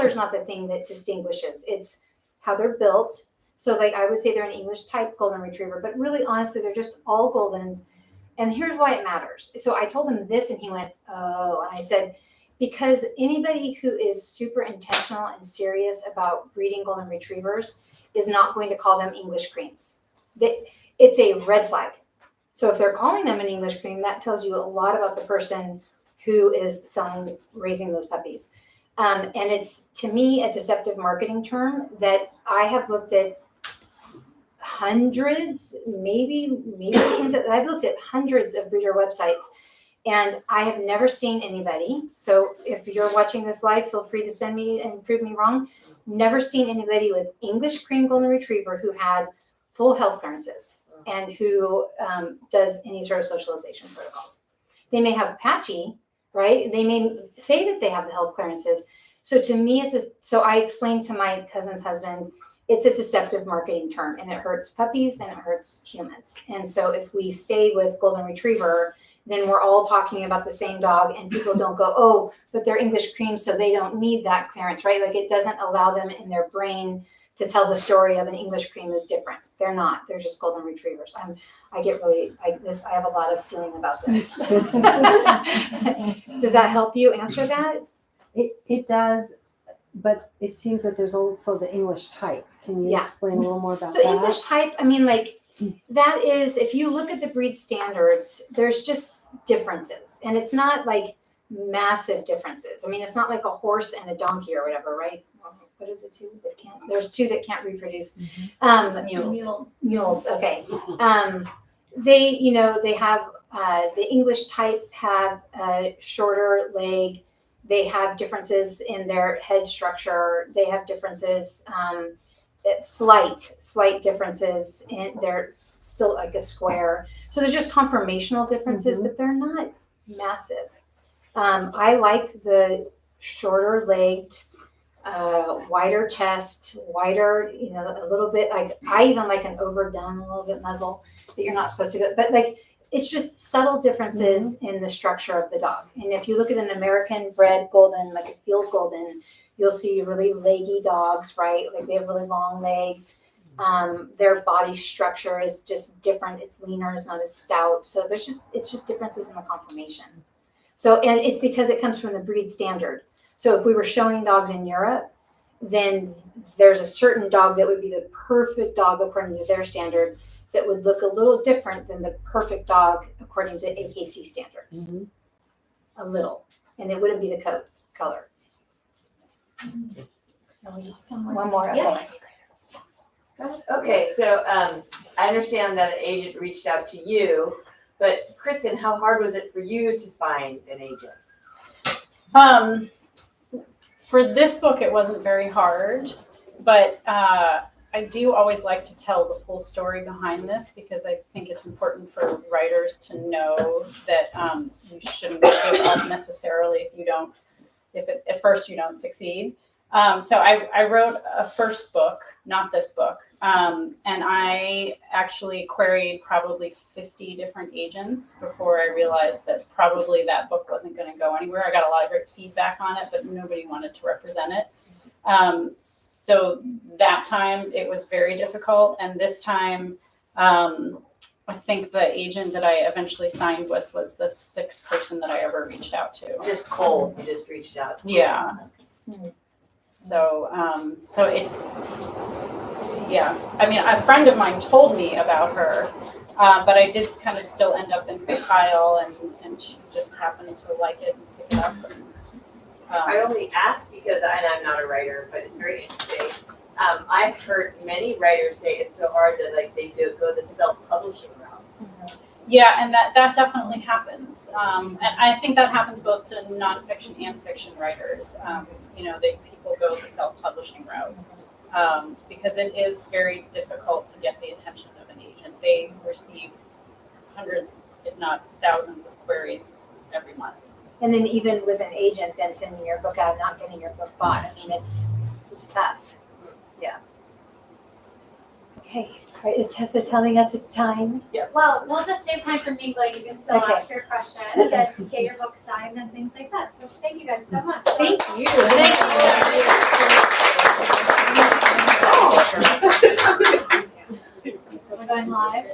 is not the thing that distinguishes. It's how they're built. So like I would say they're an English type golden retriever, but really honestly, they're just all goldens. And here's why it matters. So I told him this and he went, oh, and I said, because anybody who is super intentional and serious about breeding golden retrievers is not going to call them English creams. It's a red flag. So if they're calling them an English cream, that tells you a lot about the person who is raising those puppies. And it's, to me, a deceptive marketing term that I have looked at hundreds, maybe I've looked at hundreds of breeder websites, and I have never seen anybody. So if you're watching this live, feel free to send me and prove me wrong. Never seen anybody with English cream golden retriever who had full health clearances and who does any sort of socialization protocols. They may have patchy, right? They may say that they have the health clearances. So to me, so I explained to my cousin's husband, it's a deceptive marketing term, and it hurts puppies and it hurts humans. And so if we stay with golden retriever, then we're all talking about the same dog, and people don't go, oh, but they're English cream, so they don't need that clearance, right? Like it doesn't allow them in their brain to tell the story of an English cream is different. They're not. They're just golden retrievers. I have a lot of feeling about this. Does that help you answer that? It does, but it seems that there's also the English type. Can you explain a little more about that? So English type, that is, if you look at the breed standards, there's just differences. And it's not like massive differences. It's not like a horse and a donkey or whatever, right? What are the two that can't? There's two that can't reproduce. Mules. Okay. They have the English type have a shorter leg. They have differences in their head structure. They have differences, slight differences, and they're still like a square. So there's just conformational differences, but they're not massive. I like the shorter legged, wider chest, wider, a little bit like, I even like an overdone, a little bit muzzle that you're not supposed to go, but like, it's just subtle differences in the structure of the dog. And if you look at an American bred golden, like a field golden, you'll see really leggy dogs, right? Like they have really long legs. Their body structure is just different. It's leaner, it's not as stout. So it's just differences in the conformation. So, and it's because it comes from the breed standard. So if we were showing dogs in Europe, then there's a certain dog that would be the perfect dog according to their standard. that would look a little different than the perfect dog according to AKC standards. Mhm. A little, and it wouldn't be the coat color. One more, okay. Yeah. Okay, so I understand that an agent reached out to you, but Kristen, how hard was it for you to find an agent? For this book, it wasn't very hard, but I do always like to tell the full story behind this because I think it's important for writers to know that you shouldn't give up necessarily if at first you don't succeed. So I wrote a first book, not this book, and I actually queried probably 50 different agents before I realized that probably that book wasn't going to go anywhere. I got a lot of great feedback on it, but nobody wanted to represent it. So that time it was very difficult, and this time I think the agent that I eventually signed with was the 6th person that I ever reached out to. Just cold, you just reached out. Yeah. So it, yeah. I mean, a friend of mine told me about her, but I did kind of still end up in her pile, and she just happened to like it and pick it up. I only ask because I'm not a writer, but it's very interesting. I've heard many writers say it's so hard that like they go the self-publishing route. Yeah, and that definitely happens. And I think that happens both to nonfiction and fiction writers. People go the self-publishing route because it is very difficult to get the attention of an agent. They receive hundreds, if not thousands, of queries every month. And then even with an agent then sending your book out and not getting your book bought, I mean, it's tough. Yeah. Okay, all right, is Tessa telling us it's time? Well, we'll just save time for mingling. You can still Okay. ask your questions and get your book signed and things like that. So thank you guys so much. Thank you. We're going live.